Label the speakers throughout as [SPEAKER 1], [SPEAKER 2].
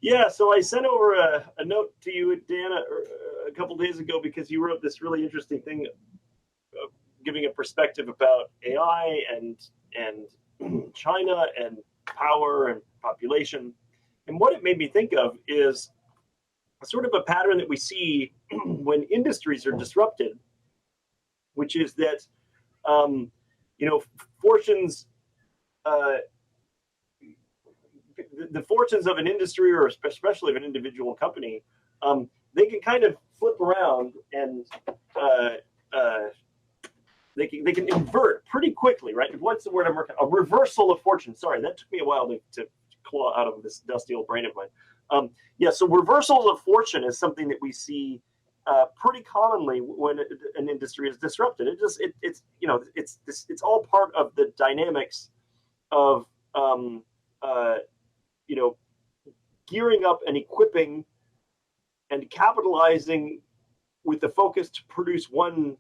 [SPEAKER 1] Yeah, so I sent over a note to you, Dan, a couple days ago because you wrote this really interesting thing, giving a perspective about AI and China and power and population. And what it made me think of is sort of a pattern that we see when industries are disrupted, which is that um, fortunes, uh, the fortunes of an industry or especially of an individual company, they can kind of flip around and uh, uh, they can invert pretty quickly, right? What's the word I'm working? A reversal of fortune. Sorry, that took me a while to claw out of this dusty old brain of mine. Yeah, so reversals of fortune is something that we see pretty commonly when an industry is disrupted. It's all part of the dynamics of um, uh, you know gearing up and equipping and capitalizing with the focus to produce one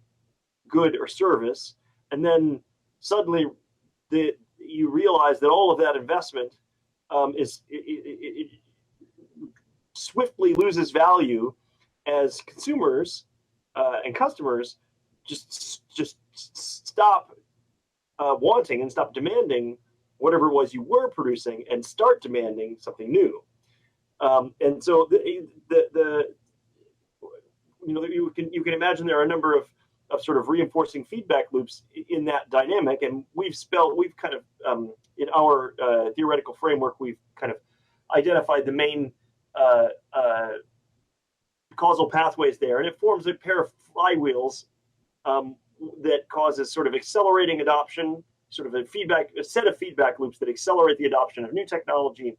[SPEAKER 1] good or service, and then suddenly you realize that all of that investment it swiftly loses value as consumers and customers just stop wanting and stop demanding whatever it was you were producing and start demanding something new. And so the you can imagine there are a number of sort of reinforcing feedback loops in that dynamic, and we've kind of in our theoretical framework we've kind of identified the main uh, uh, causal pathways there, and it forms a pair of flywheels um, that causes sort of accelerating adoption, sort of a set of feedback loops that accelerate the adoption of new technology,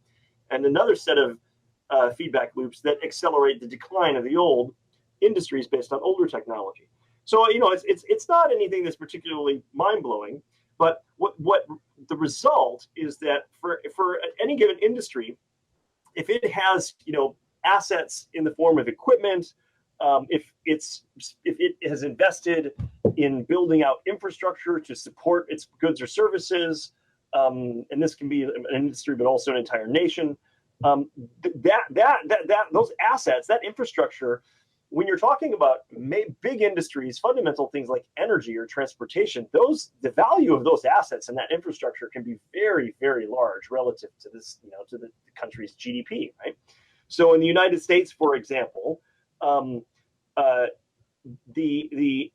[SPEAKER 1] and another set of feedback loops that accelerate the decline of the old industries based on older technology. So it's not anything that's particularly mind blowing, but what the result is that for any given industry, if it has assets in the form of equipment, if it has invested in building out infrastructure to support its goods or services, and this can be an industry but also an entire nation, those assets, that infrastructure, when you're talking about big industries, fundamental things like energy or transportation, the value of those assets and that infrastructure can be very, very large relative to to the country's GDP, right? So in the United States, for example, uh, the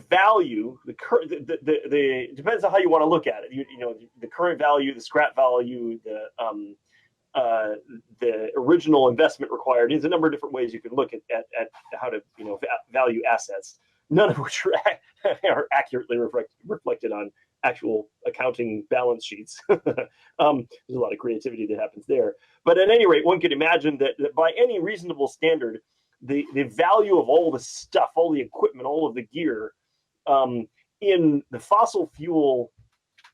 [SPEAKER 1] value, the depends on how you want to look at it. The current value, the scrap value, the original investment required. There's a number of different ways you can look at how to value assets, none of which are accurately reflected on actual accounting balance sheets. There's a lot of creativity that happens there. But at any rate, one could imagine that by any reasonable standard, the value of all the stuff, all the equipment, all of the gear in the fossil fuel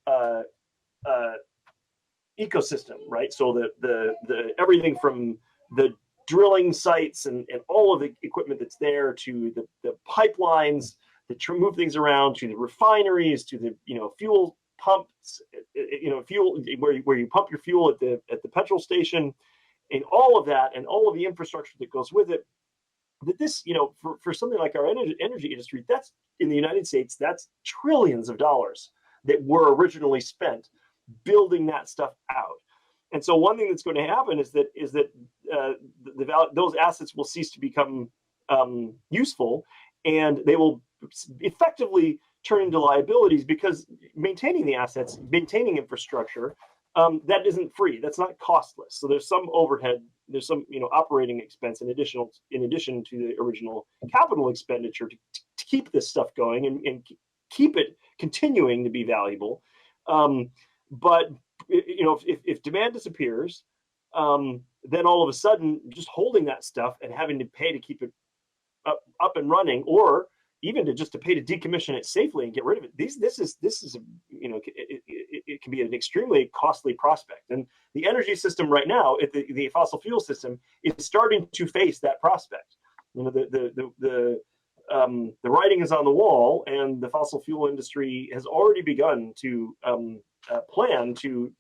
[SPEAKER 1] uh, uh, ecosystem, right? So the everything from the drilling sites and all of the equipment that's there to the pipelines that move things around, to the refineries, to the fuel pumps, fuel where you pump your fuel at the petrol station, and all of that and all of the infrastructure that goes with it. That this, for something like our energy industry, that's in the United States, that's trillions of dollars that were originally spent building that stuff out. And so one thing that's going to happen is that those assets will cease to become useful, and they will effectively turn into liabilities, because maintaining the assets, maintaining infrastructure, that isn't free. That's not costless. So there's some overhead, there's some operating expense in addition to the original capital expenditure to keep this stuff going and keep it continuing to be valuable. But if demand disappears, then all of a sudden, just holding that stuff and having to pay to keep it up and running, or even to pay to decommission it safely and get rid of it. This is it can be an extremely costly prospect. And the energy system right now, the fossil fuel system, is starting to face that prospect. The writing is on the wall, and the fossil fuel industry has already begun to plan to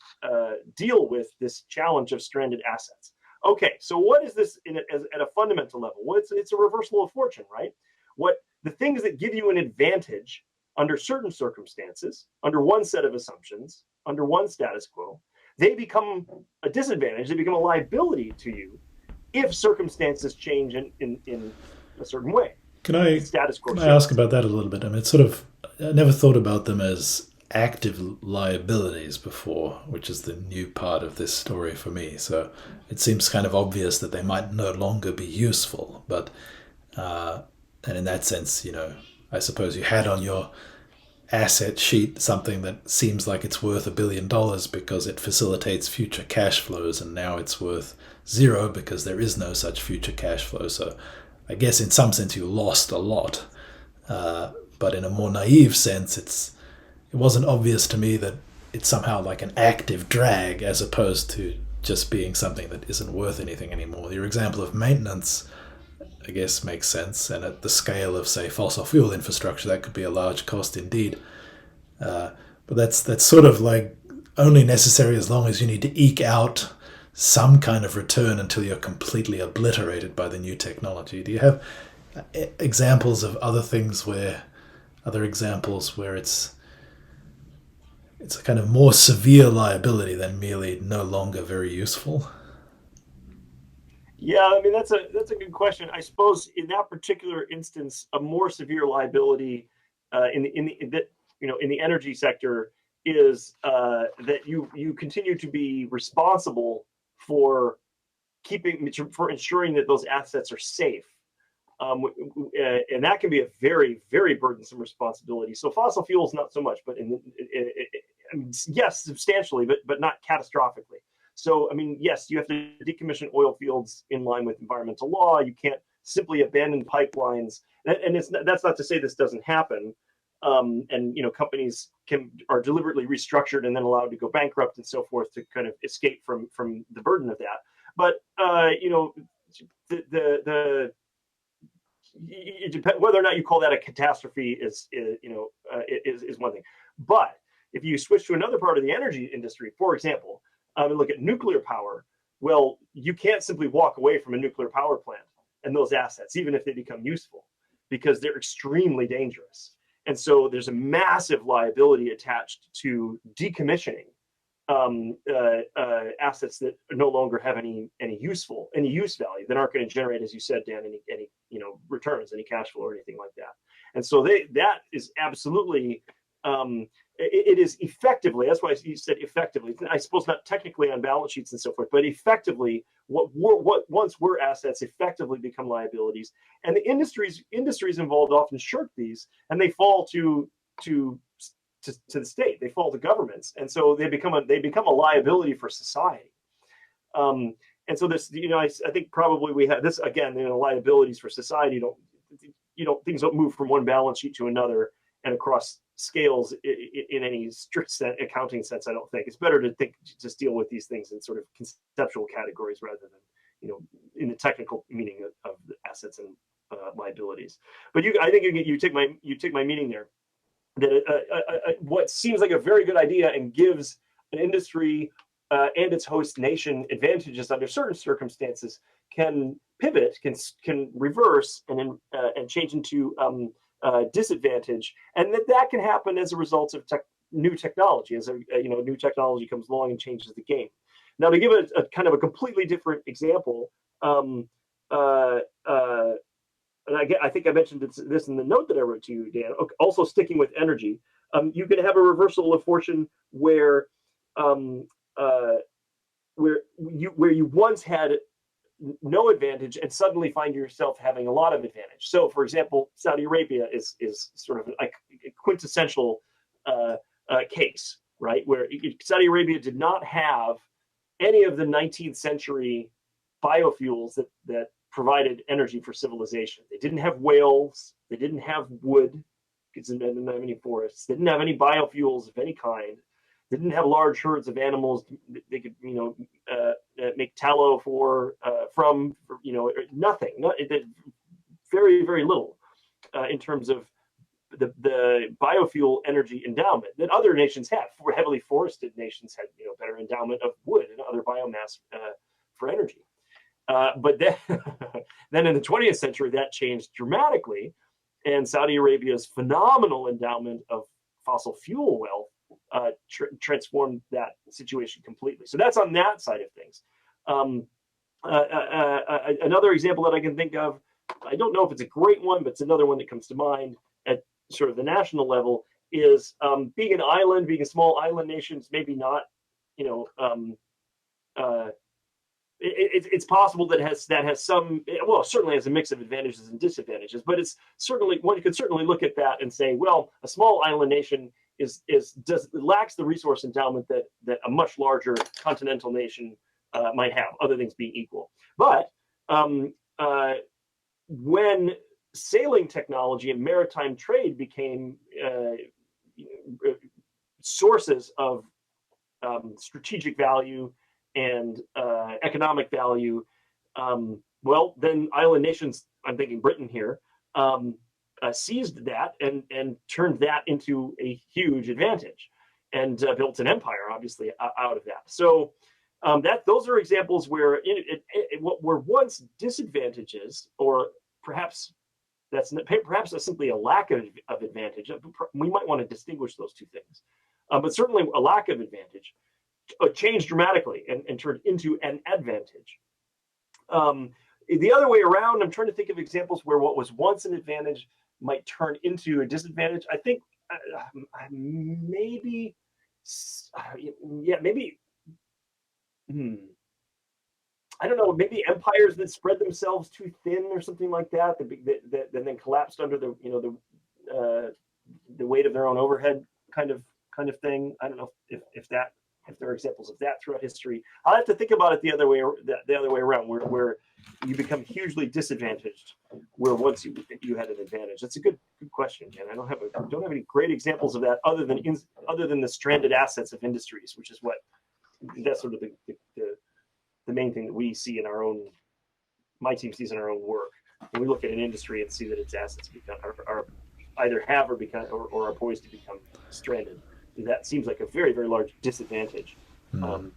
[SPEAKER 1] deal with this challenge of stranded assets. Okay, so what is this at a fundamental level? Well, it's a reversal of fortune, right? What the things that give you an advantage under certain circumstances, under one set of assumptions, under one status quo, they become a disadvantage. They become a liability to you if circumstances change in a certain way.
[SPEAKER 2] Can I
[SPEAKER 1] Status quo
[SPEAKER 2] can I ask
[SPEAKER 1] shifts.
[SPEAKER 2] about that a little bit? I mean, it's sort of I never thought about them as active liabilities before, which is the new part of this story for me. So it seems kind of obvious that they might no longer be useful, but uh, and in that sense, I suppose you had on your asset sheet something that seems like it's worth $1 billion because it facilitates future cash flows, and now it's worth zero because there is no such future cash flow. So I guess in some sense you lost a lot, but in a more naive sense, it wasn't obvious to me that it's somehow like an active drag as opposed to just being something that isn't worth anything anymore. Your example of maintenance, I guess, makes sense, and at the scale of, say, fossil fuel infrastructure, that could be a large cost indeed. But that's sort of like only necessary as long as you need to eke out some kind of return until you're completely obliterated by the new technology. Do you have examples of other examples where it's a kind of more severe liability than merely no longer very useful?
[SPEAKER 1] Yeah, I mean that's a good question. I suppose in that particular instance, a more severe liability in the energy sector is that you continue to be responsible for for ensuring that those assets are safe. And that can be a very, very burdensome responsibility. So fossil fuels, not so much, but yes, substantially, but not catastrophically. So, I mean, yes, you have to decommission oil fields in line with environmental law. You can't simply abandon pipelines, and that's not to say this doesn't happen. And companies are deliberately restructured and then allowed to go bankrupt and so forth to kind of escape from the burden of that. But the it depends whether or not you call that a catastrophe is one thing. But if you switch to another part of the energy industry, for example, and look at nuclear power, well, you can't simply walk away from a nuclear power plant and those assets, even if they become useful, because they're extremely dangerous. And so there's a massive liability attached to decommissioning assets that no longer have any use value, that aren't going to generate, as you said, Dan, any returns, any cash flow or anything like that. And so that is absolutely it is effectively, that's why you said effectively, I suppose not technically on balance sheets and so forth, but effectively what once were assets effectively become liabilities, and the industries involved often shirk these, and they fall to the state, they fall to governments, and so they become a liability for society. And so this, I think probably we have this again. Liabilities for society things don't move from one balance sheet to another and across scales in any strict accounting sense. I don't think it's better to just deal with these things in sort of conceptual categories rather than in the technical meaning of the assets and liabilities. But I think you take my meaning there, that what seems like a very good idea and gives an industry and its host nation advantages under certain circumstances can pivot, can reverse, and change into disadvantage, and that can happen as a result of new technology, as new technology comes along and changes the game. Now, to give a kind of a completely different example, uh, uh, and I think I mentioned this in the note that I wrote to you, Dan. Also, sticking with energy, you can have a reversal of fortune where um, uh, where you once had no advantage and suddenly find yourself having a lot of advantage. So, for example, Saudi Arabia is sort of like a quintessential case, right? Where Saudi Arabia did not have any of the 19th century biofuels that provided energy for civilization. They didn't have whales. They didn't have wood because they didn't have any forests. They didn't have any biofuels of any kind. They didn't have large herds of animals. They could, make tallow from nothing. Very, very little in terms of the biofuel energy endowment that other nations have. Heavily forested nations had better endowment of wood and other biomass for energy. But then, then in the 20th century, that changed dramatically, and Saudi Arabia's phenomenal endowment of fossil fuel wealth transformed that situation completely. So that's on that side of things. Another example that I can think of, I don't know if it's a great one, but it's another one that comes to mind at sort of the national level, is being an island, being a small island nation, is maybe not, you know, it's possible that has some, well, certainly has a mix of advantages and disadvantages, but it's certainly, one could certainly look at that and say, well, a small island nation lacks the resource endowment that a much larger continental nation might have, other things being equal. But when sailing technology and maritime trade became sources of strategic value and economic value, well, then island nations, I'm thinking Britain here, seized that and turned that into a huge advantage, and built an empire, obviously, out of that. So those are examples where what were once disadvantages, or perhaps that's simply a lack of advantage. We might want to distinguish those two things, but certainly a lack of advantage changed dramatically and turned into an advantage. The other way around, I'm trying to think of examples where what was once an advantage might turn into a disadvantage. I think maybe, yeah, maybe. I don't know. Maybe empires that spread themselves too thin or something like that, that then collapsed under the weight of their own overhead, kind of thing. I don't know if there are examples of that throughout history. I'll have to think about it the other way around, where you become hugely disadvantaged, where once you had an advantage. That's a good question, man. I don't have any great examples of that other than the stranded assets of industries, which is that's sort of the main thing that we see in my team sees in our own work. When we look at an industry and see that its assets are either have or are poised to become stranded, that seems like a very, very large disadvantage. But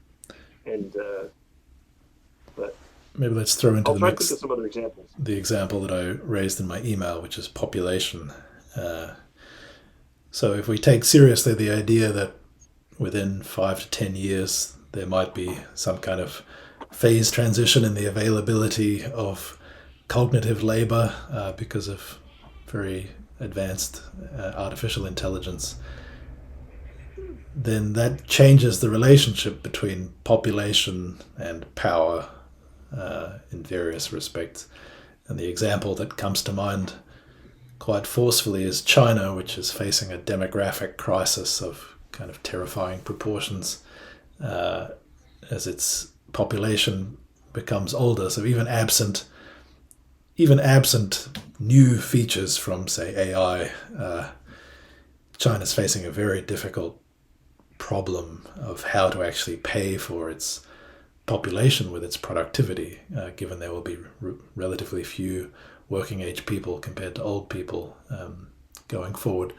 [SPEAKER 2] maybe let's throw into the mix
[SPEAKER 1] some other examples.
[SPEAKER 2] The example that I raised in my email, which is population. So if we take seriously the idea that within 5 to 10 years there might be some kind of phase transition in the availability of cognitive labor because of very advanced artificial intelligence, then that changes the relationship between population and power in various respects. And the example that comes to mind quite forcefully is China, which is facing a demographic crisis of kind of terrifying proportions as its population becomes older. So even absent new features from, say, AI, China's facing a very difficult problem of how to actually pay for its population with its productivity, given there will be relatively few working age people compared to old people going forward.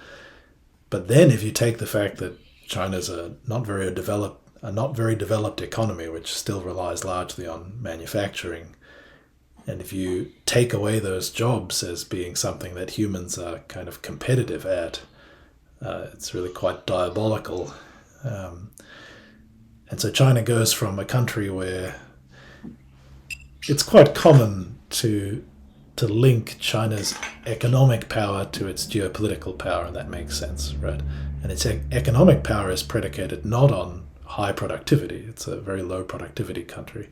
[SPEAKER 2] But then if you take the fact that China's a not very developed economy, which still relies largely on manufacturing, and if you take away those jobs as being something that humans are kind of competitive at, it's really quite diabolical. And so China goes from a country where it's quite common to link China's economic power to its geopolitical power, and that makes sense, right? And its economic power is predicated not on high productivity. It's a very low productivity country.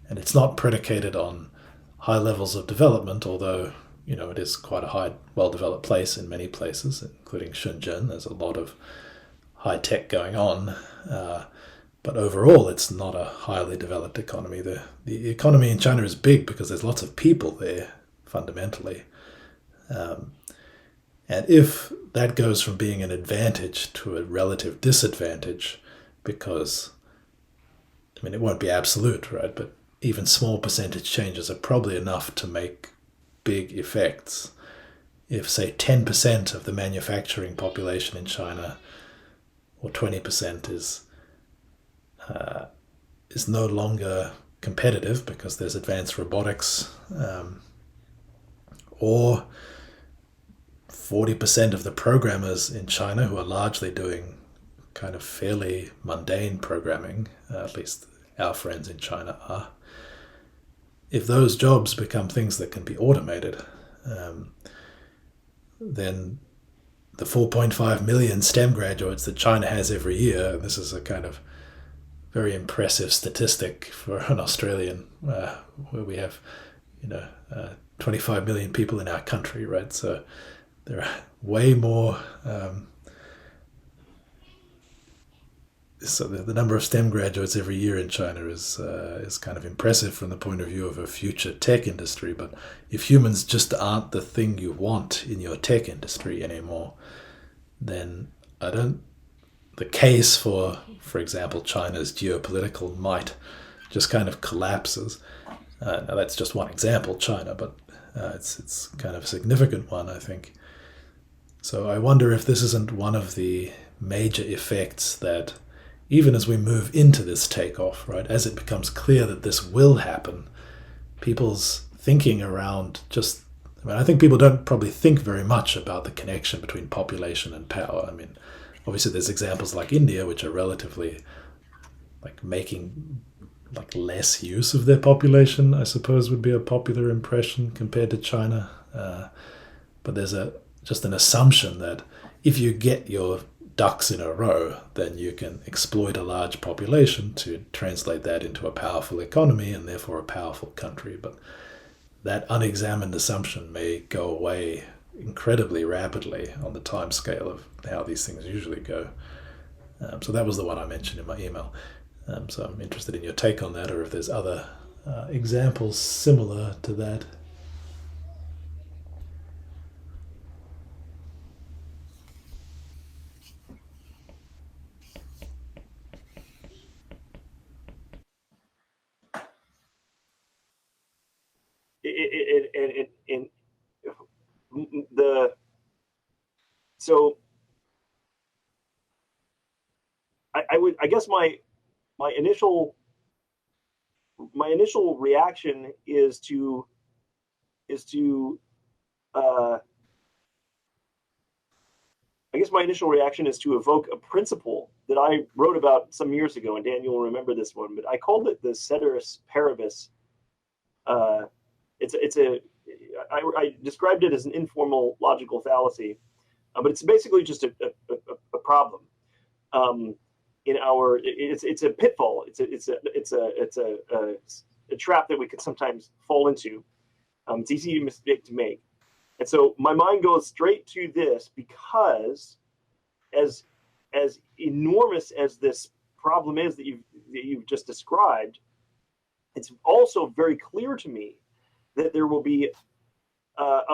[SPEAKER 2] And it's not predicated on high levels of development, although, it is quite a well-developed place in many places, including Shenzhen. There's a lot of high tech going on. But overall, it's not a highly developed economy. The economy in China is big because there's lots of people there, fundamentally. And if that goes from being an advantage to a relative disadvantage, because, it won't be absolute, right? But even small percentage changes are probably enough to make big effects. If, say, 10% of the manufacturing population in China, or 20%, is no longer competitive because there's advanced robotics, or 40% of the programmers in China who are largely doing kind of fairly mundane programming, at least our friends in China are, if those jobs become things that can be automated, then the 4.5 million STEM graduates that China has every year, and this is a kind of very impressive statistic for an Australian, where we have, 25 million people in our country, right? So there are way more. So the number of STEM graduates every year in China is kind of impressive from the point of view of a future tech industry. But if humans just aren't the thing you want in your tech industry anymore, then I don't. The case for example, China's geopolitical might just kind of collapses. Now that's just one example, China, but it's kind of a significant one, I think. So I wonder if this isn't one of the major effects that, even as we move into this takeoff, right, as it becomes clear that this will happen, people's thinking around I think people don't probably think very much about the connection between population and power. I mean, obviously there's examples like India, which are relatively making less use of their population, I suppose would be a popular impression compared to China. But there's just an assumption that if you get your ducks in a row, then you can exploit a large population to translate that into a powerful economy and therefore a powerful country. But that unexamined assumption may go away incredibly rapidly on the time scale of how these things usually go. So that was the one I mentioned in my email. So I'm interested in your take on that, or if there's other examples similar to that.
[SPEAKER 1] In the so I guess my initial reaction is to I guess my initial reaction is to evoke a principle that I wrote about some years ago, and Daniel will remember this one, but I called it the ceteris paribus. I described it as an informal logical fallacy, but it's basically just a problem. It's a pitfall. It's a trap that we could sometimes fall into. It's easy mistake to make. And so my mind goes straight to this because as enormous as this problem is that you've just described, it's also very clear to me that there will be a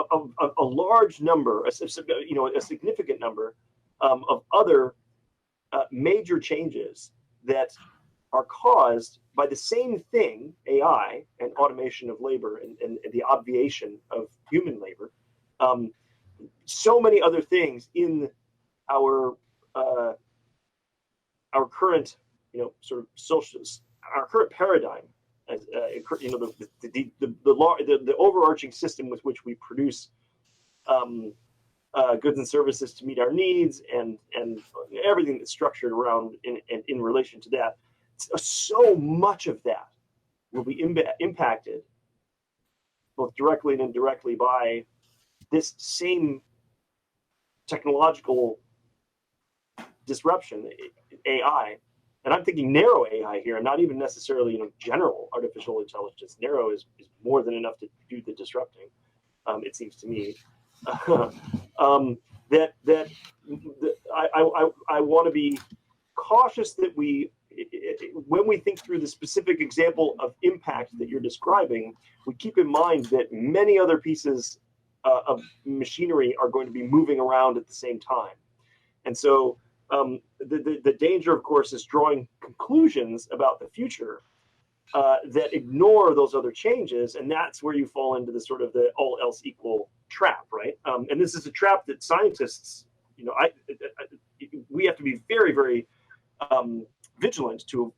[SPEAKER 1] large number, a significant number of other major changes that are caused by the same thing, AI and automation of labor and the obviation of human labor. So many other things in our current, sort of social, our current paradigm, as the overarching system with which we produce goods and services to meet our needs, and everything that's structured around in relation to that. So much of that will be impacted both directly and indirectly by this same technological disruption, AI. And I'm thinking narrow AI here, and not even necessarily general artificial intelligence. Narrow is more than enough to do the disrupting. It seems to me that I want to be cautious that when we think through the specific example of impact that you're describing, we keep in mind that many other pieces of machinery are going to be moving around at the same time. And so the danger, of course, is drawing conclusions about the future that ignore those other changes. And that's where you fall into the sort of the all else equal trap, right? And this is a trap that scientists, we have to be very, very vigilant to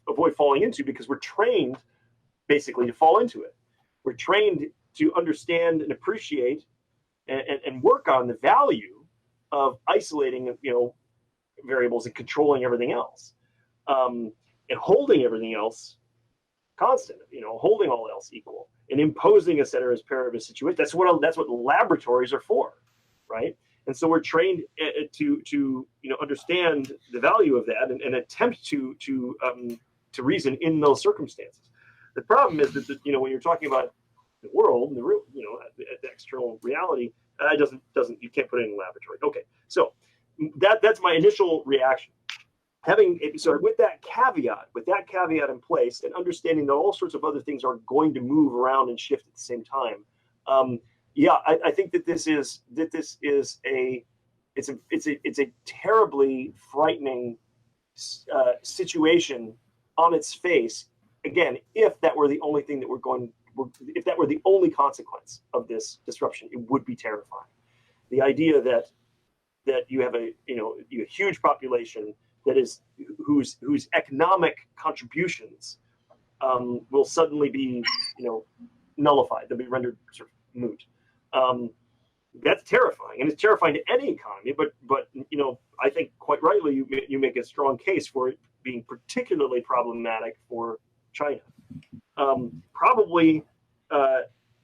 [SPEAKER 1] avoid falling into, because we're trained basically to fall into it. We're trained to understand and appreciate and work on the value of isolating, variables and controlling everything else, and holding everything else constant, holding all else equal, and imposing a ceteris paribus situation. That's what laboratories are for, right? And so we're trained to understand the value of that and attempt to reason in those circumstances. The problem is that when you're talking about the world and the real, the external reality, doesn't you can't put it in a laboratory. Okay, so that's my initial reaction. With that caveat in place, and understanding that all sorts of other things are going to move around and shift at the same time, I think that this is a terribly frightening situation on its face. Again, if that were the only thing if that were the only consequence of this disruption, it would be terrifying. The idea that you have a huge population that is whose economic contributions will suddenly be nullified. They'll be rendered sort of moot. That's terrifying, and it's terrifying to any economy. But I think quite rightly you make a strong case for it being particularly problematic for China. Probably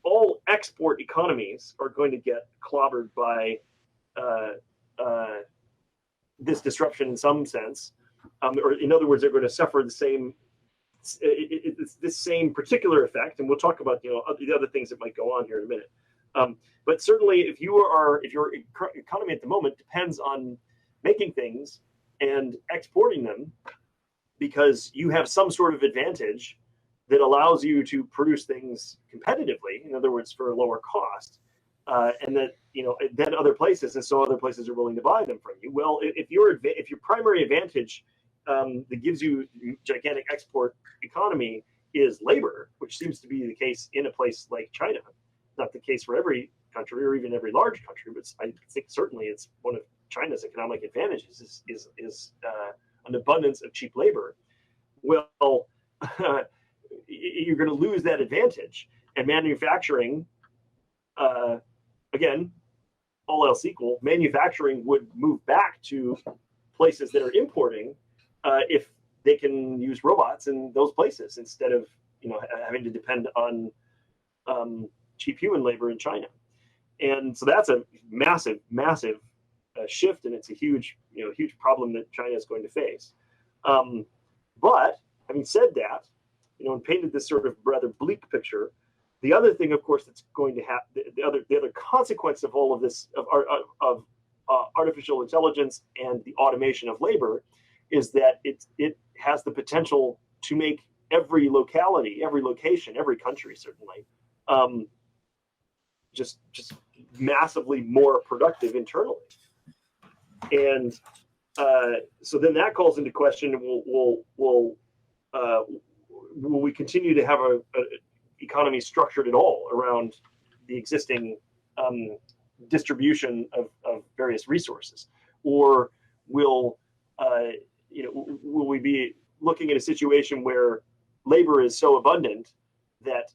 [SPEAKER 1] all export economies are going to get clobbered by this disruption in some sense, or in other words, they're going to suffer this same particular effect. And we'll talk about the other things that might go on here in a minute. But certainly, if your economy at the moment depends on making things and exporting them because you have some sort of advantage that allows you to produce things competitively, in other words, for a lower cost, and that then other places, and so other places are willing to buy them from you. Well, if your primary advantage that gives you gigantic export economy is labor, which seems to be the case in a place like China, not the case for every country or even every large country, but I think certainly it's one of China's economic advantages is an abundance of cheap labor. Well, you're going to lose that advantage, and manufacturing, again, all else equal, manufacturing would move back to places that are importing if they can use robots in those places instead of having to depend on cheap human labor in China. And so that's a massive shift, and it's a huge problem that China is going to face. But having said that, and painted this sort of rather bleak picture, the other thing, of course, that's going to happen, the other consequence of all of this, of artificial intelligence and the automation of labor, is that it has the potential to make every locality, every location, every country certainly, just massively more productive internally. And so then that calls into question: will we continue to have a economy structured at all around the existing distribution of various resources, or will we be looking at a situation where labor is so abundant that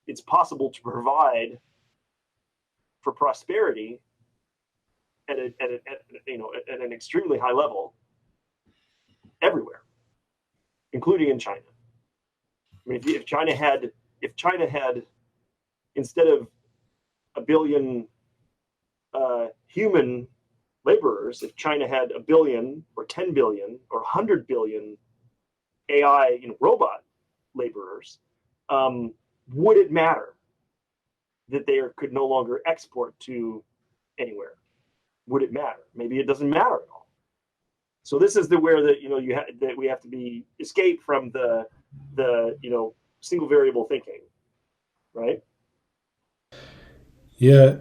[SPEAKER 1] it's possible to provide for prosperity at an extremely high level everywhere, including in China? I mean, if China had, instead of a billion human laborers, if China had a billion or 10 billion or 100 billion AI robot laborers, would it matter that they could no longer export to anywhere? Would it matter? Maybe it doesn't matter at all. So this is where that we have to escape from the single variable thinking, right?
[SPEAKER 2] Yeah,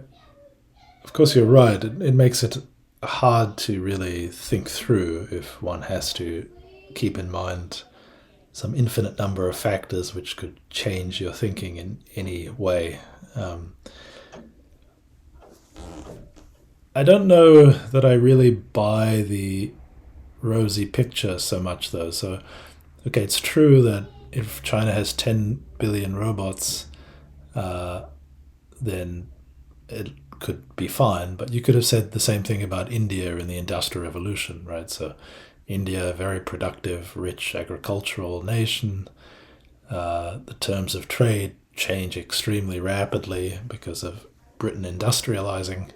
[SPEAKER 2] of course you're right. It makes it hard to really think through if one has to keep in mind some infinite number of factors which could change your thinking in any way. I don't know that I really buy the rosy picture so much, though. So, okay, it's true that if China has 10 billion robots, then it could be fine. But you could have said the same thing about India in the Industrial Revolution, right? So, India, a very productive, rich agricultural nation. The terms of trade change extremely rapidly because of Britain industrializing.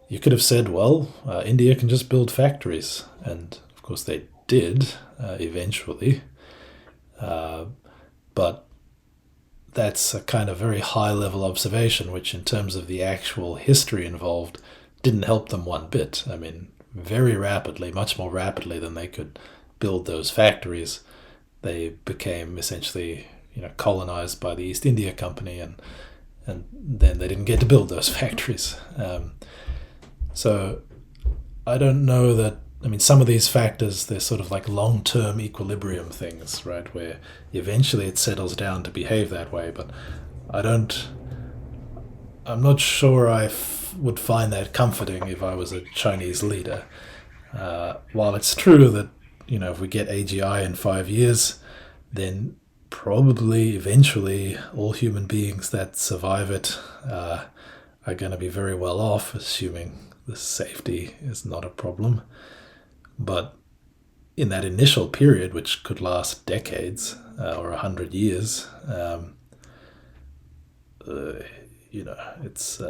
[SPEAKER 2] You could have said, well, India can just build factories. And of course they did eventually. But that's a kind of very high level observation, which in terms of the actual history involved didn't help them one bit. I mean, very rapidly, much more rapidly than they could build those factories, they became essentially, colonized by the East India Company, and then they didn't get to build those factories. So I don't know that. I mean, some of these factors, they're sort of like long-term equilibrium things, right? Where eventually it settles down to behave that way. But I'm not sure I would find that comforting if I was a Chinese leader. While it's true that, if we get AGI in 5 years, then probably eventually all human beings that survive it are going to be very well off, assuming the safety is not a problem. But in that initial period, which could last decades or 100 years, it's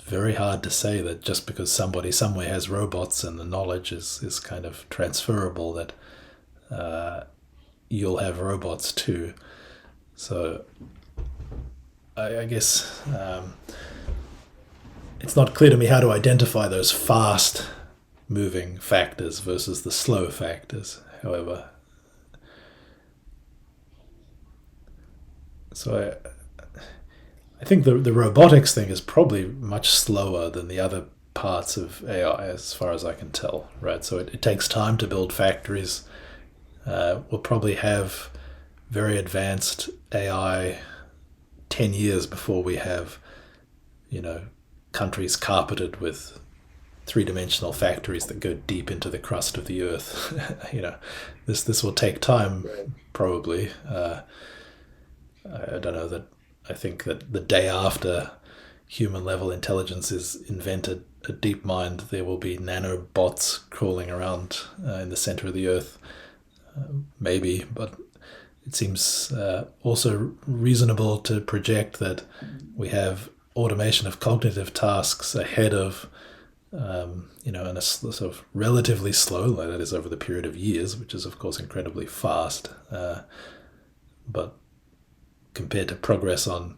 [SPEAKER 2] very hard to say that just because somebody somewhere has robots and the knowledge is kind of transferable, that you'll have robots too. So I guess it's not clear to me how to identify those fast moving factors versus the slow factors, however. So I think the robotics thing is probably much slower than the other parts of AI as far as I can tell, right? So it takes time to build factories. We'll probably have very advanced AI 10 years before we have, countries carpeted with three-dimensional factories that go deep into the crust of the earth. This will take time, probably. I don't know that. I think that the day after human-level intelligence is invented, a deep mind, there will be nanobots crawling around in the center of the earth. Maybe, but it seems also reasonable to project that we have automation of cognitive tasks ahead of, in a sort of relatively slow, that is over the period of years, which is of course incredibly fast, but compared to progress on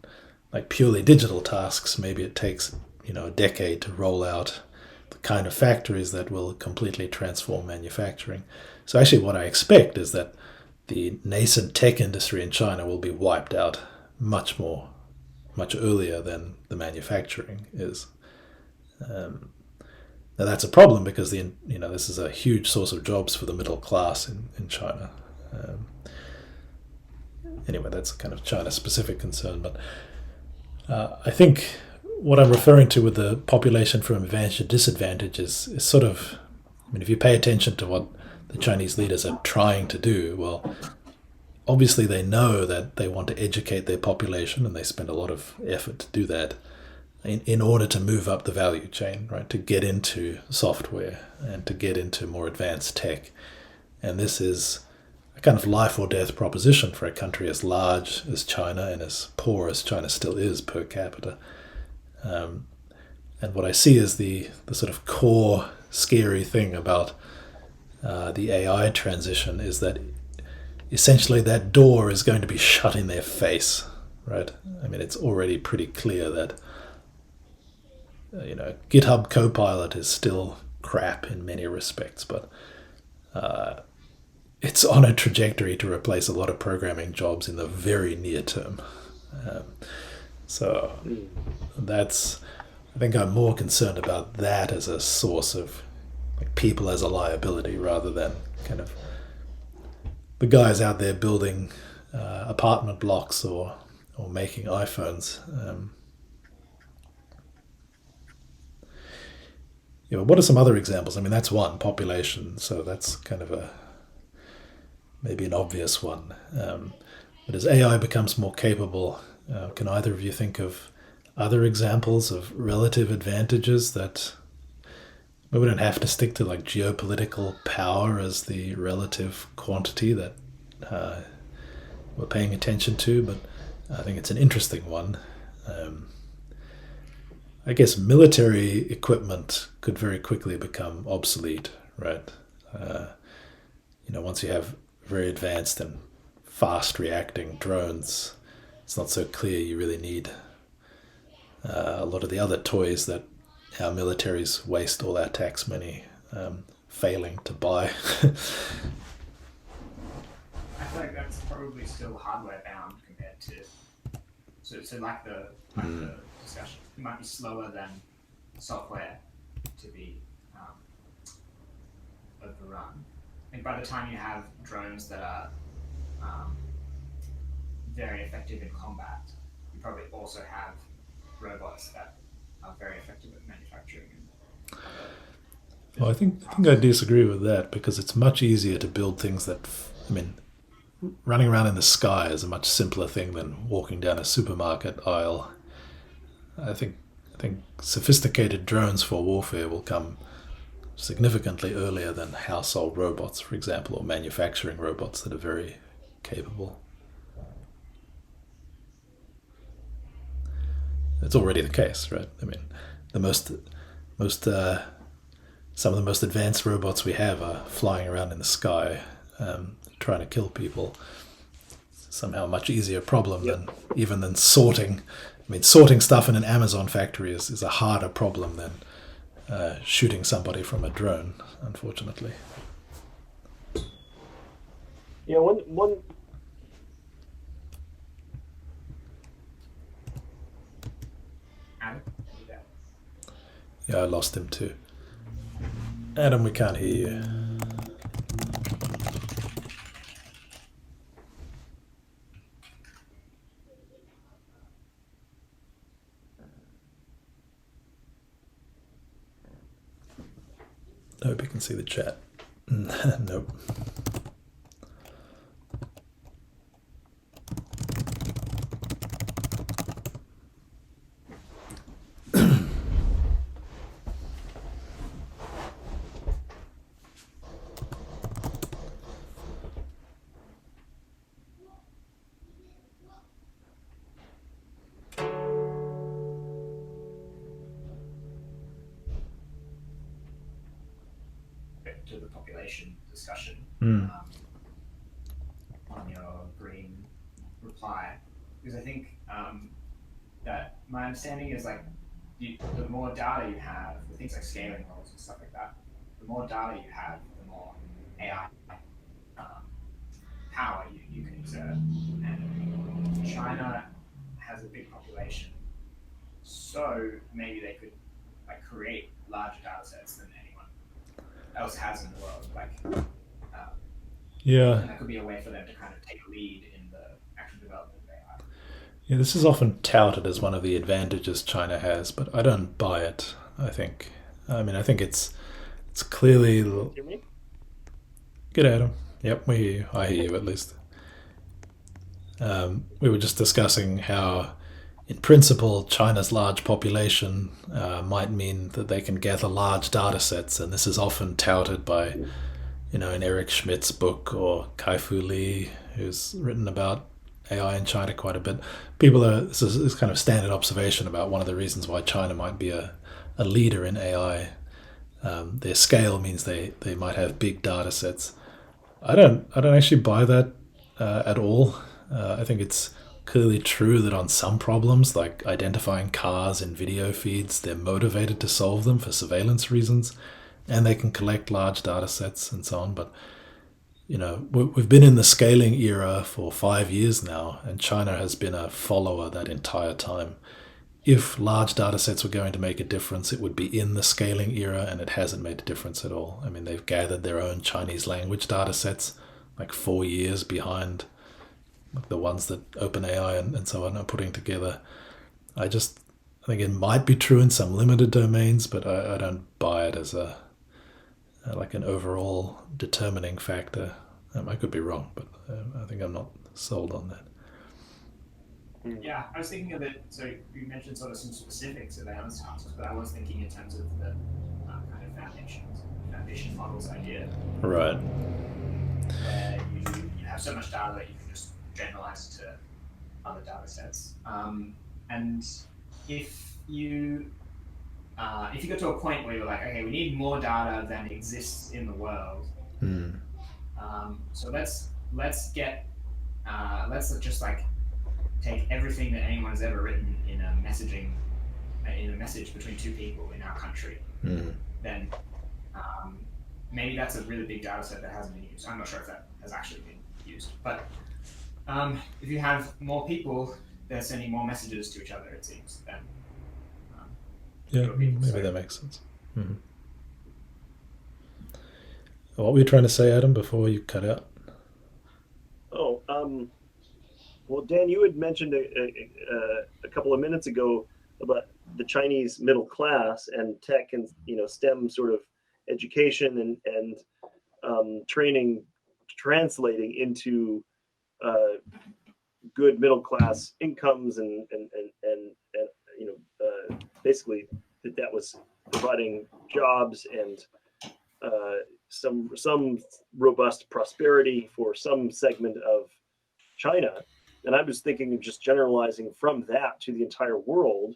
[SPEAKER 2] like purely digital tasks, maybe it takes a decade to roll out the kind of factories that will completely transform manufacturing. So actually what I expect is that the nascent tech industry in China will be wiped out much earlier than the manufacturing is. Now that's a problem because this is a huge source of jobs for the middle class in China. Anyway, that's a kind of China-specific concern, but I think what I'm referring to with the population from advantage to disadvantage is sort of, if you pay attention to what the Chinese leaders are trying to do, well, obviously they know that they want to educate their population, and they spend a lot of effort to do that in order to move up the value chain, right? To get into software and to get into more advanced tech. And this is a kind of life or death proposition for a country as large as China and as poor as China still is per capita. And what I see as the sort of core scary thing about the AI transition is that essentially that door is going to be shut in their face, right? It's already pretty clear that GitHub Copilot is still crap in many respects, but it's on a trajectory to replace a lot of programming jobs in the very near term. So I think I'm more concerned about that as a source of people as a liability rather than kind of the guys out there building apartment blocks or making iPhones. Yeah, but what are some other examples? I mean, that's one, population, so that's kind of a maybe an obvious one. But as AI becomes more capable, can either of you think of other examples of relative advantages that we wouldn't have to stick to like geopolitical power as the relative quantity that we're paying attention to, but I think it's an interesting one. I guess military equipment could very quickly become obsolete, right? Once you have very advanced and fast reacting drones, it's not so clear you really need a lot of the other toys that our militaries waste all our tax money failing to buy.
[SPEAKER 3] I feel like that's probably still hardware bound compared to so the discussion. It might be slower than software to be overrun. And by the time you have drones that are very effective in combat, you probably also have robots that are very effective at manufacturing.
[SPEAKER 2] Well, I think I disagree with that because it's much easier to build things that, running around in the sky is a much simpler thing than walking down a supermarket aisle. I think sophisticated drones for warfare will come significantly earlier than household robots, for example, or manufacturing robots that are very capable. It's already the case, right? I mean, some of the most advanced robots we have are flying around in the sky, trying to kill people. It's somehow a much easier problem than sorting. I mean, sorting stuff in an Amazon factory is a harder problem than shooting somebody from a drone, unfortunately.
[SPEAKER 1] Yeah, one.
[SPEAKER 3] Adam?
[SPEAKER 2] Yeah, I lost him too. Adam, we can't hear you. I hope you can see the chat. Nope.
[SPEAKER 3] To the population discussion on your green reply, because I think that my understanding is like the more data you have, the things like scaling models and stuff like that, the more data you have, the more AI power you can exert. And China has a big population, so maybe they could like create larger data sets than anyone else has in the world. And that could be a way for them to kind of take a lead in the actual development of AI.
[SPEAKER 2] Yeah, this is often touted as one of the advantages China has, but I don't buy it. I think it's clearly.
[SPEAKER 1] Hear me?
[SPEAKER 2] Good, Adam. Yep, we hear you. I hear you at least. We were just discussing how, in principle, China's large population might mean that they can gather large data sets, and this is often touted by, in Eric Schmidt's book or Kai-Fu Lee, who's written about AI in China quite a bit. This is kind of standard observation about one of the reasons why China might be a leader in AI. Their scale means they might have big data sets. I don't actually buy that at all. I think it's clearly true that on some problems, like identifying cars in video feeds, they're motivated to solve them for surveillance reasons, and they can collect large data sets and so on. But, we've been in the scaling era for 5 years now, and China has been a follower that entire time. If large data sets were going to make a difference, it would be in the scaling era, and it hasn't made a difference at all. I mean, they've gathered their own Chinese language data sets like 4 years behind the ones that OpenAI and so on are putting together. I I think it might be true in some limited domains, but I don't buy it as a like an overall determining factor. I could be wrong, but I think I'm not sold on that.
[SPEAKER 3] Yeah, I was thinking of it. So you mentioned sort of some specifics of Adam's tasks, but I was thinking in terms of the kind of foundation models idea,
[SPEAKER 2] Right.
[SPEAKER 3] where you have so much data that you can just generalize to other data sets. And if you get to a point where you're like, okay, we need more data than exists in the world, so let's just like take everything that anyone has ever written in a message between two people in our country, then maybe that's a really big data set that hasn't been used. I'm not sure if that has actually been used, but if you have more people, they're sending more messages to each other, it seems, than
[SPEAKER 2] yeah, maybe that makes sense. What were you trying to say, Adam, before you cut out?
[SPEAKER 1] Oh, well, Dan, you had mentioned a couple of minutes ago about the Chinese middle class and tech and STEM sort of education and training translating into good middle class incomes and basically that was providing jobs and some robust prosperity for some segment of China. And I was thinking of just generalizing from that to the entire world,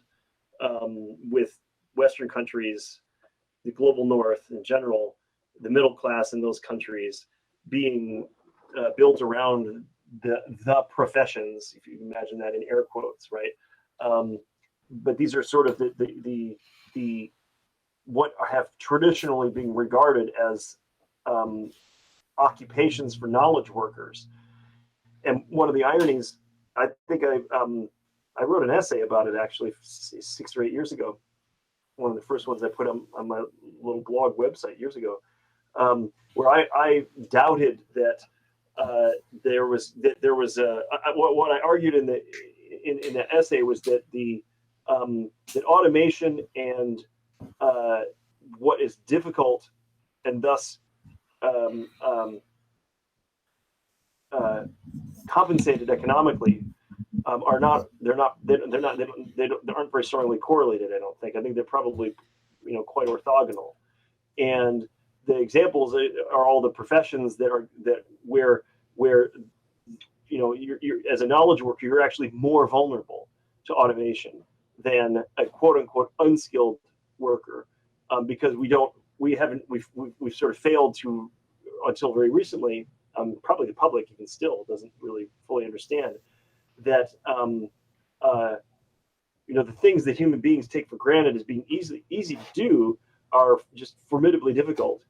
[SPEAKER 1] with Western countries, the global North in general, the middle class in those countries being built around the professions, if you imagine that in air quotes, right? But these are sort of the what have traditionally been regarded as occupations for knowledge workers. And one of the ironies, I think I wrote an essay about it actually 6 or 8 years ago. One of the first ones I put on my little blog website years ago, where I doubted that there was what I argued in that essay was that that automation and what is difficult and thus compensated economically they aren't very strongly correlated. I think they're probably quite orthogonal. And the examples are all the professions that where you're as a knowledge worker, you're actually more vulnerable to automation than a quote unquote unskilled worker, because we've sort of failed to, until very recently, probably the public even still doesn't really fully understand that the things that human beings take for granted as being easy to do are just formidably difficult,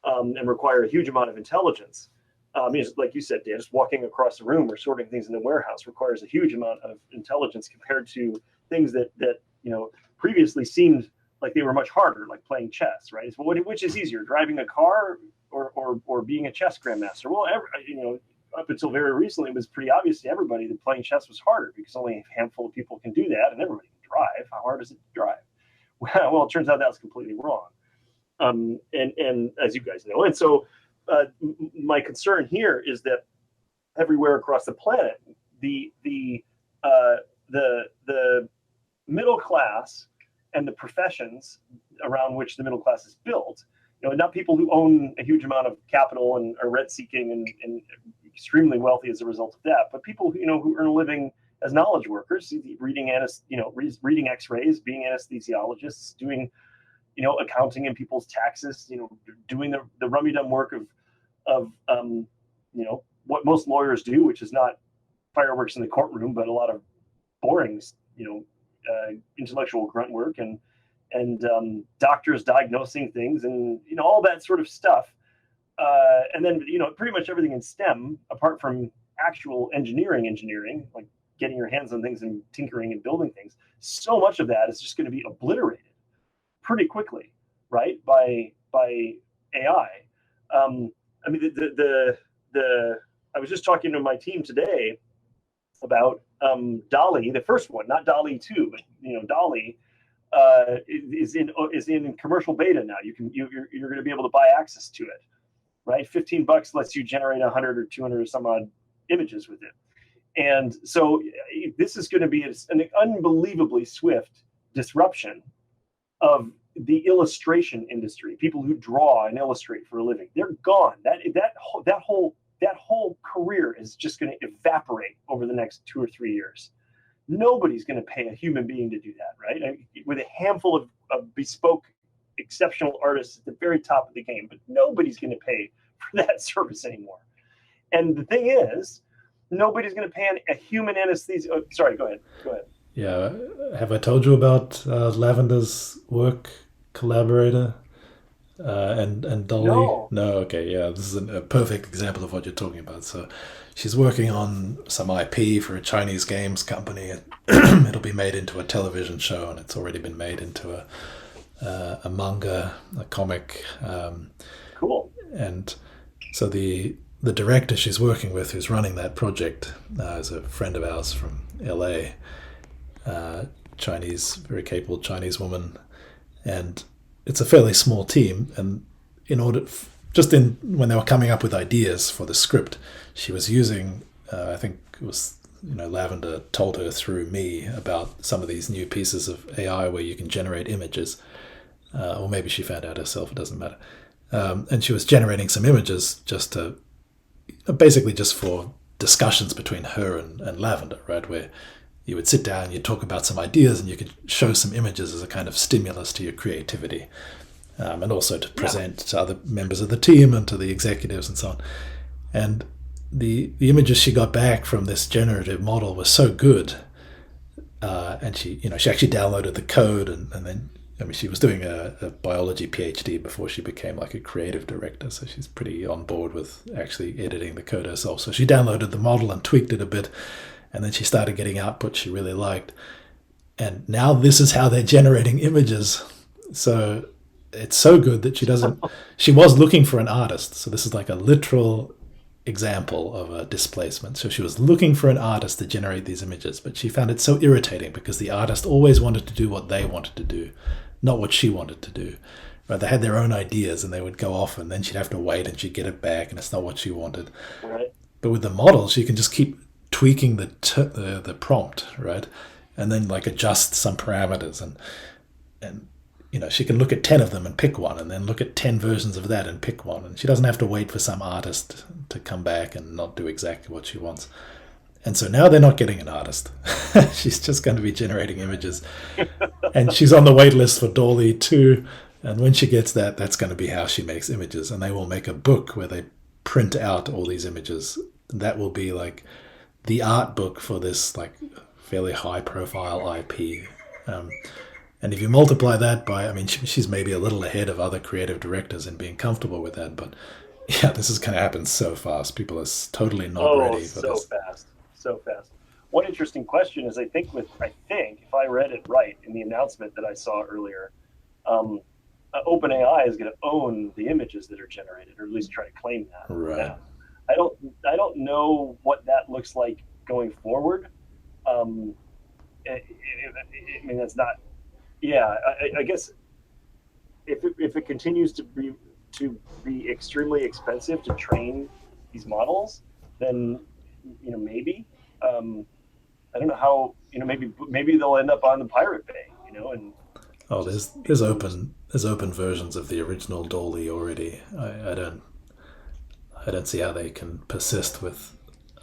[SPEAKER 1] and require a huge amount of intelligence. Like you said, Dan, just walking across the room or sorting things in the warehouse requires a huge amount of intelligence compared to things that previously seemed like they were much harder, like playing chess, right? So which is easier, driving a car or being a chess grandmaster? Well, up until very recently, it was pretty obvious to everybody that playing chess was harder because only a handful of people can do that, and everybody can drive. How hard is it to drive? Well, it turns out that was completely wrong. And as you guys know, and so my concern here is that everywhere across the planet, the middle class and the professions around which the middle class is built, not people who own a huge amount of capital and are rent-seeking and extremely wealthy as a result of that, but people who earn a living as knowledge workers, reading X-rays, being anesthesiologists, doing accounting and people's taxes, doing the rummy-dum work of what most lawyers do, which is not fireworks in the courtroom, but a lot of boring, intellectual grunt work and doctors diagnosing things and all that sort of stuff. And then pretty much everything in STEM, apart from actual engineering, like getting your hands on things and tinkering and building things, so much of that is just going to be obliterated pretty quickly, right? By AI. I mean, I was just talking to my team today about Dolly, the first one, not Dolly 2, but Dolly is in commercial beta now. You're going to be able to buy access to it, right? $15 lets you generate 100 or 200 or some odd images with it. And so this is going to be an unbelievably swift disruption of the illustration industry. People who draw and illustrate for a living, they're gone. That whole career is just going to evaporate over the next 2 or 3 years. Nobody's going to pay a human being to do that, right? With a handful of bespoke, exceptional artists at the very top of the game, but nobody's going to pay for that service anymore. And the thing is, nobody's going to pay a human anesthesia. Oh, sorry, go ahead.
[SPEAKER 2] Yeah, have I told you about Lavender's work collaborator and Dolly?
[SPEAKER 1] No.
[SPEAKER 2] Okay, yeah, this is a perfect example of what you're talking about. So she's working on some IP for a Chinese games company. It'll be made into a television show, and it's already been made into a manga, a comic.
[SPEAKER 1] Cool.
[SPEAKER 2] And so the director she's working with, who's running that project, is a friend of ours from LA. Chinese, very capable Chinese woman, and it's a fairly small team. And when they were coming up with ideas for the script, she was using, I think it was, Lavender told her through me about some of these new pieces of AI where you can generate images, or maybe she found out herself. It doesn't matter. And she was generating some images basically just for discussions between her and Lavender, right, where you would sit down, you'd talk about some ideas, and you could show some images as a kind of stimulus to your creativity, and also to present to other members of the team and to the executives and so on. And the images she got back from this generative model were so good, and she actually downloaded the code, and then she was doing a biology PhD before she became like a creative director, so she's pretty on board with actually editing the code herself. So she downloaded the model and tweaked it a bit, and then she started getting output she really liked. And now this is how they're generating images. So it's so good that she was looking for an artist. So this is like a literal example of a displacement. So she was looking for an artist to generate these images, but she found it so irritating because the artist always wanted to do what they wanted to do, not what she wanted to do. Right? They had their own ideas and they would go off, and then she'd have to wait and she'd get it back, and it's not what she wanted.
[SPEAKER 1] Right.
[SPEAKER 2] But with the model, she can just keep tweaking the prompt, right? And then like adjust some parameters, and she can look at 10 of them and pick one, and then look at 10 versions of that and pick one. And she doesn't have to wait for some artist to come back and not do exactly what she wants. And so now they're not getting an artist. She's just going to be generating images. And she's on the wait list for Dolly 2. And when she gets that, that's going to be how she makes images. And they will make a book where they print out all these images. That will be like the art book for this like fairly high profile IP. And if you multiply that by, she's maybe a little ahead of other creative directors in being comfortable with that, but yeah, this is going to happen so fast. People are totally not ready for this.
[SPEAKER 1] So fast. One interesting question is, I think if I read it right in the announcement that I saw earlier, OpenAI is going to own the images that are generated, or at least try to claim that.
[SPEAKER 2] Right.
[SPEAKER 1] Now, I don't know what that looks like going forward. That's not. Yeah, I guess if it continues to be extremely expensive to train these models, then maybe. I don't know how. Maybe they'll end up on the Pirate Bay. And
[SPEAKER 2] there's open versions of the original Dolly already. I don't see how they can persist with.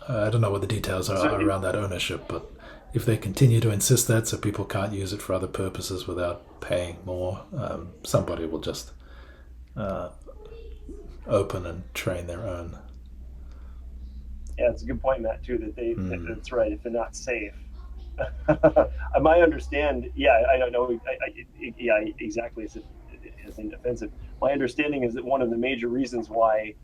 [SPEAKER 2] I don't know what the details are around that ownership, but if they continue to insist that so people can't use it for other purposes without paying more, somebody will just open and train their own.
[SPEAKER 1] Yeah, it's a good point, Matt, too, that that's right, if they're not safe. My understand, I don't know, exactly as it isn't offensive. My understanding is that one of the major reasons why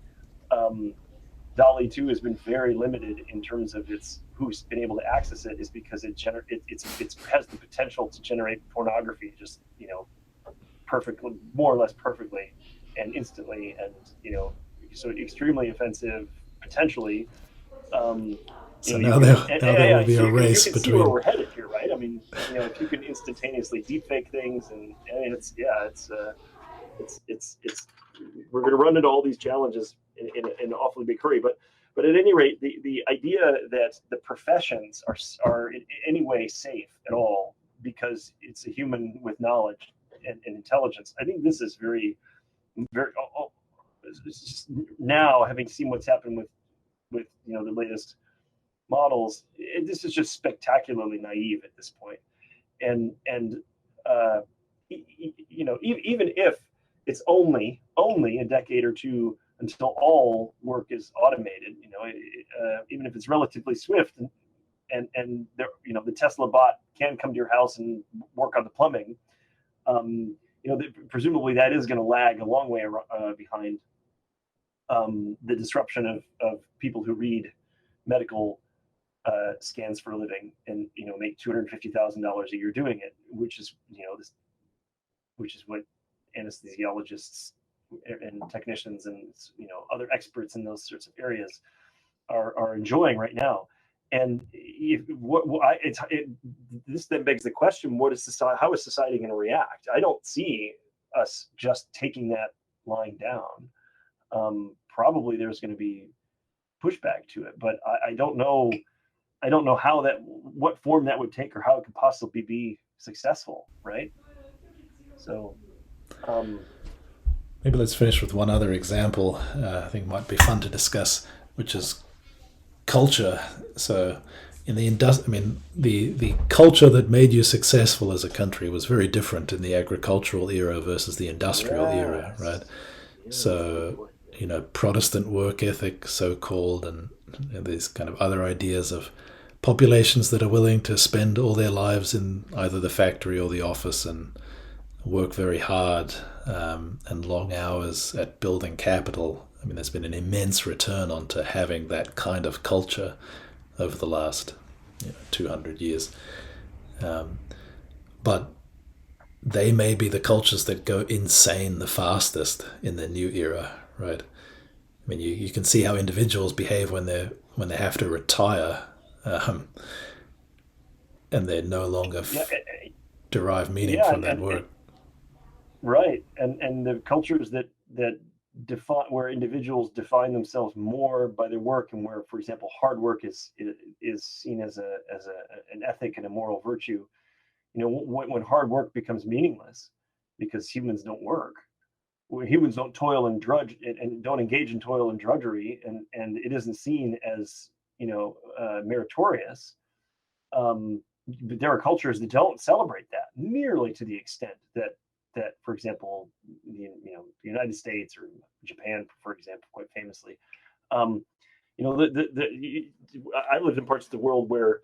[SPEAKER 1] Dolly 2 has been very limited in terms of who's been able to access it is because it has the potential to generate pornography just perfectly, more or less perfectly, and instantly, and so extremely offensive potentially,
[SPEAKER 2] So now there will be a
[SPEAKER 1] you
[SPEAKER 2] race
[SPEAKER 1] can see where
[SPEAKER 2] between.
[SPEAKER 1] we're headed here, right? I mean, if you can instantaneously deepfake things, and it's we're going to run into all these challenges in an awfully big hurry. But at any rate, the idea that the professions are in any way safe at all because it's a human with knowledge and intelligence, I think this is very it's just now, having seen what's happened with the latest models, this is just spectacularly naive at this point. And uh, even if it's only a decade or two until all work is automated, even if it's relatively swift, and the Tesla bot can come to your house and work on the plumbing. Presumably that is going to lag a long way behind the disruption of people who read medical scans for a living and make $250,000 a year doing it, which is what anesthesiologists and technicians and other experts in those sorts of areas are enjoying right now. And this then begs the question: what is society? How is society going to react? I don't see us just taking that lying down. Probably there's going to be pushback to it, but I don't know. I don't know what form that would take, or how it could possibly be successful, right? So,
[SPEAKER 2] Maybe let's finish with one other example. I think might be fun to discuss, which is culture. So, in the culture that made you successful as a country was very different in the agricultural era versus the industrial era, right? So, Protestant work ethic, so-called, and these kind of other ideas of populations that are willing to spend all their lives in either the factory or the office and work very hard, and long hours at building capital. I mean, there's been an immense return onto having that kind of culture over the last 200 years. But they may be the cultures that go insane the fastest in the new era, right? I mean, you can see how individuals behave when they have to retire, and they no longer derive meaning from that work.
[SPEAKER 1] Right, and the cultures that define, where individuals define themselves more by their work, and where, for example, hard work is seen as an ethic and a moral virtue. When hard work becomes meaningless because humans don't work, when humans don't toil and drudge and don't engage in toil and drudgery, and it isn't seen as meritorious. But there are cultures that don't celebrate that nearly to the extent that, for example, the United States or Japan, for example, quite famously. I lived in parts of the world where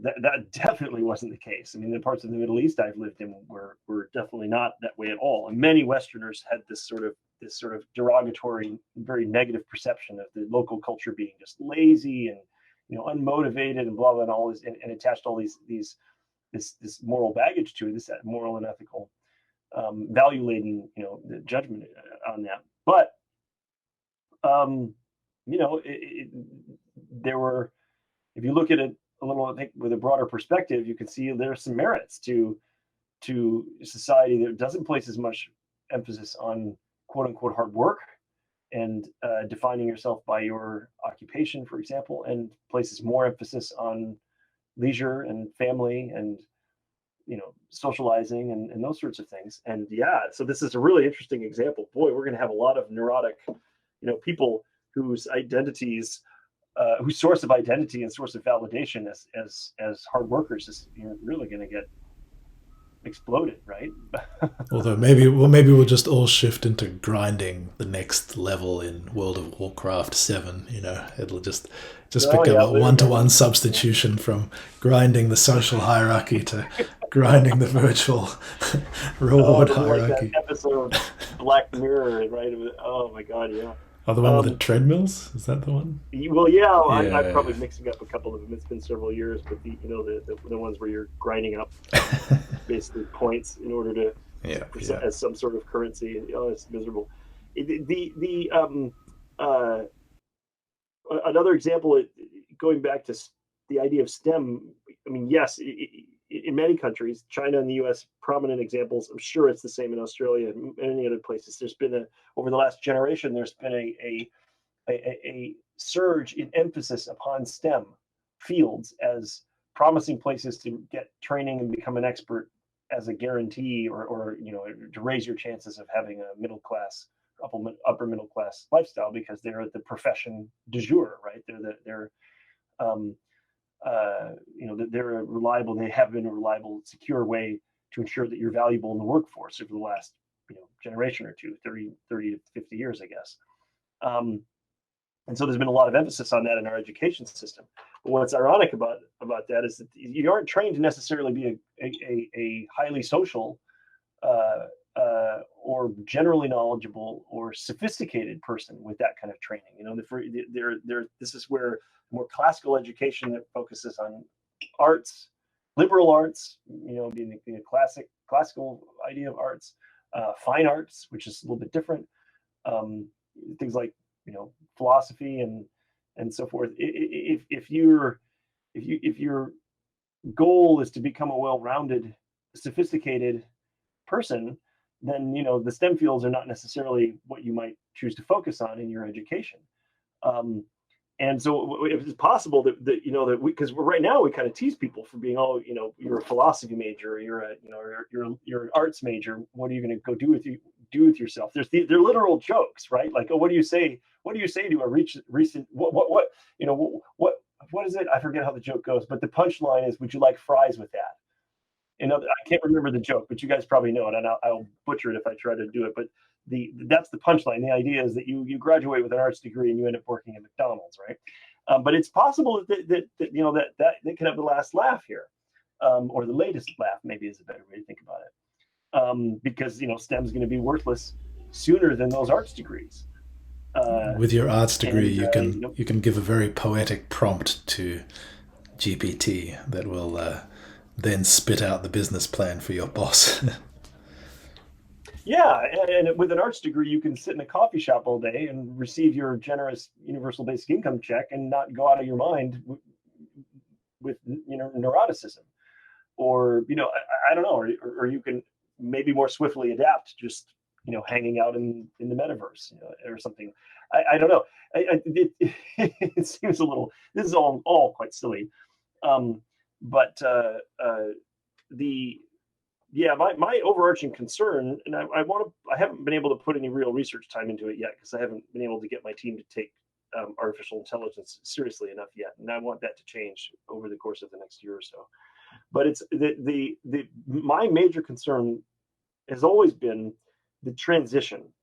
[SPEAKER 1] that definitely wasn't the case. I mean, the parts of the Middle East I've lived in were definitely not that way at all. And many Westerners had this sort of derogatory, very negative perception of the local culture being just lazy and unmotivated and blah blah, and all this, and attached all this moral baggage to it, this moral and ethical value laden judgment on that. But there were, if you look at it a little, I think, with a broader perspective, you can see there are some merits to society that doesn't place as much emphasis on quote unquote hard work and defining yourself by your occupation, for example, and places more emphasis on leisure and family and socializing and those sorts of things. And so this is a really interesting example. Boy, we're going to have a lot of neurotic people whose identities, whose source of identity and source of validation as hard workers is really going to get exploded, right?
[SPEAKER 2] Although maybe we'll just all shift into grinding the next level in World of Warcraft 7. It'll just become a one-to-one substitution from grinding the social hierarchy to grinding the virtual reward hierarchy.
[SPEAKER 1] Like that episode of Black Mirror, right? Oh my god, yeah.
[SPEAKER 2] Oh, the one with the treadmills? Is that the one?
[SPEAKER 1] Well, yeah. I'm probably mixing up a couple of them. It's been several years, but the ones where you're grinding up basically points in order to as some sort of currency. It's miserable. Another example going back to the idea of STEM, I mean, yes, in many countries, China and the U.S. prominent examples. I'm sure it's the same in Australia and many other places. There's been over the last generation, there's been a surge in emphasis upon STEM fields as promising places to get training and become an expert as a guarantee, or to raise your chances of having a middle class, upper middle class lifestyle, because they're the profession du jour, right? They're they're a reliable. They have been a reliable, secure way to ensure that you're valuable in the workforce over the last generation or two, 30 to 50 years, I guess. And so there's been a lot of emphasis on that in our education system. But what's ironic about that is that you aren't trained to necessarily be a highly social or generally knowledgeable or sophisticated person with that kind of training. This is where more classical education that focuses on arts, liberal arts, being the classical idea of arts, fine arts, which is a little bit different. Things like philosophy and so forth. If your goal is to become a well-rounded, sophisticated person, then the STEM fields are not necessarily what you might choose to focus on in your education. And so if it's possible that because right now we kind of tease people for being, you're a philosophy major, you're an arts major. What are you going to go do with yourself? They're literal jokes, right? Like, oh, what do you say to a recent what is it? I forget how the joke goes, but the punchline is, would you like fries with that? I can't remember the joke, but you guys probably know it, and I'll butcher it if I try to do it. But that's the punchline. The idea is that you graduate with an arts degree and you end up working at McDonald's, right? But it's possible that they can have the last laugh here, or the latest laugh, maybe is a better way to think about it, because STEM's going to be worthless sooner than those arts degrees.
[SPEAKER 2] With your arts degree, you can give a very poetic prompt to GPT that will then spit out the business plan for your boss.
[SPEAKER 1] Yeah, and with an arts degree, you can sit in a coffee shop all day and receive your generous universal basic income check and not go out of your mind with neuroticism, or I don't know, or you can maybe more swiftly adapt, just hanging out in the metaverse, or something. I don't know. It seems a little. This is all quite silly, but my overarching concern, and I haven't been able to put any real research time into it yet, because I haven't been able to get my team to take artificial intelligence seriously enough yet, and I want that to change over the course of the next year or so. But it's my major concern has always been the transition,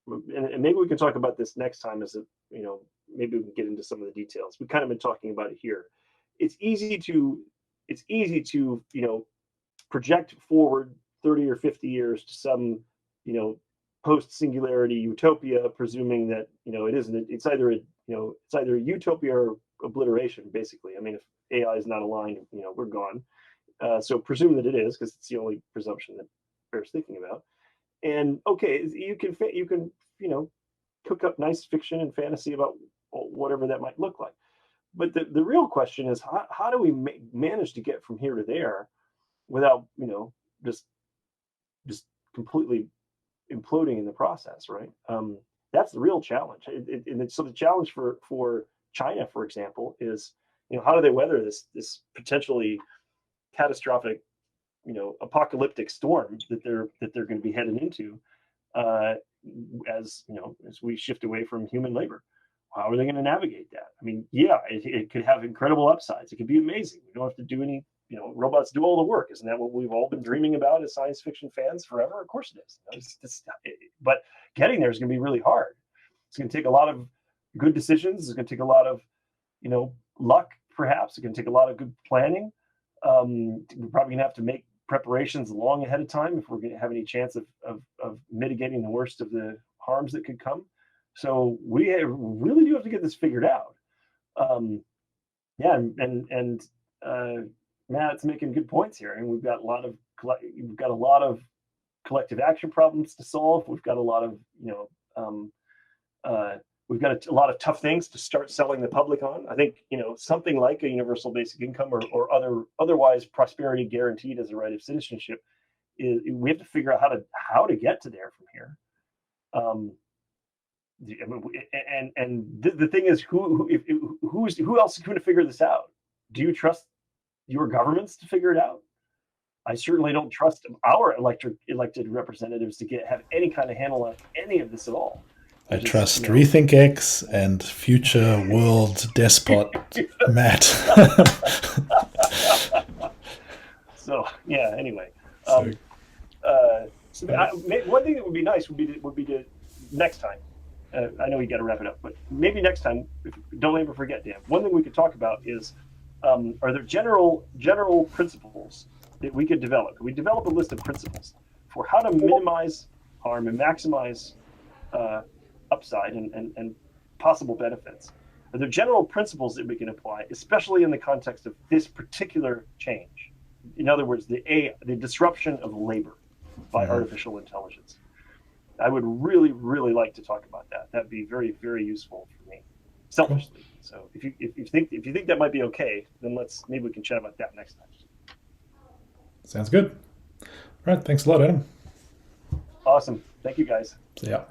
[SPEAKER 1] and maybe we can talk about this next time, maybe we can get into some of the details. We've kind of been talking about it here. It's easy to project forward 30 or 50 years to some post-singularity utopia, presuming that it isn't. It's either a utopia or obliteration, basically. I mean, if AI is not aligned, we're gone. So presume that it is, because it's the only presumption that bears thinking about. And okay, you can cook up nice fiction and fantasy about whatever that might look like. But the real question is, how do we manage to get from here to there without just completely imploding in the process, right? That's the real challenge. So the challenge for China, for example, is how do they weather this potentially catastrophic apocalyptic storm that they're going to be heading into, as we shift away from human labor. How are they going to navigate that? I mean, it could have incredible upsides. It could be amazing. We don't have to do any, robots do all the work. Isn't that what we've all been dreaming about as science fiction fans forever? Of course it is. But getting there is going to be really hard. It's going to take a lot of good decisions. It's going to take a lot of, luck, perhaps. It's going to take a lot of good planning. We're probably going to have to make preparations long ahead of time if we're going to have any chance of mitigating the worst of the harms that could come. So we really do have to get this figured out. Matt's making good points here, and we've got a lot of collective action problems to solve. We've got a lot of We've got a lot of tough things to start selling the public on. I think, something like a universal basic income or otherwise prosperity guaranteed as a right of citizenship is, we have to figure out how to get to there from here. And the thing is, who else is going to figure this out? Do you trust your governments to figure it out? I certainly don't trust our elected representatives to have any kind of handle on any of this at all.
[SPEAKER 2] I trust Rethink X and future world despot Matt.
[SPEAKER 1] So yeah. Anyway,
[SPEAKER 2] So
[SPEAKER 1] one thing that would be nice would be to next time. I know you got to wrap it up, but maybe next time, don't ever forget, Dan. One thing we could talk about is, are there general principles that we could develop? Could we develop a list of principles for how to minimize harm and maximize upside and possible benefits? Are there general principles that we can apply, especially in the context of this particular change? In other words, the disruption of labor by artificial intelligence. I would really, really like to talk about that. That'd be very, very useful for me, selfishly. So if you think that might be okay, then maybe we can chat about that next time.
[SPEAKER 2] sounds good. All right. Thanks a lot, Adam.
[SPEAKER 1] Awesome. Thank you, guys.
[SPEAKER 2] See ya.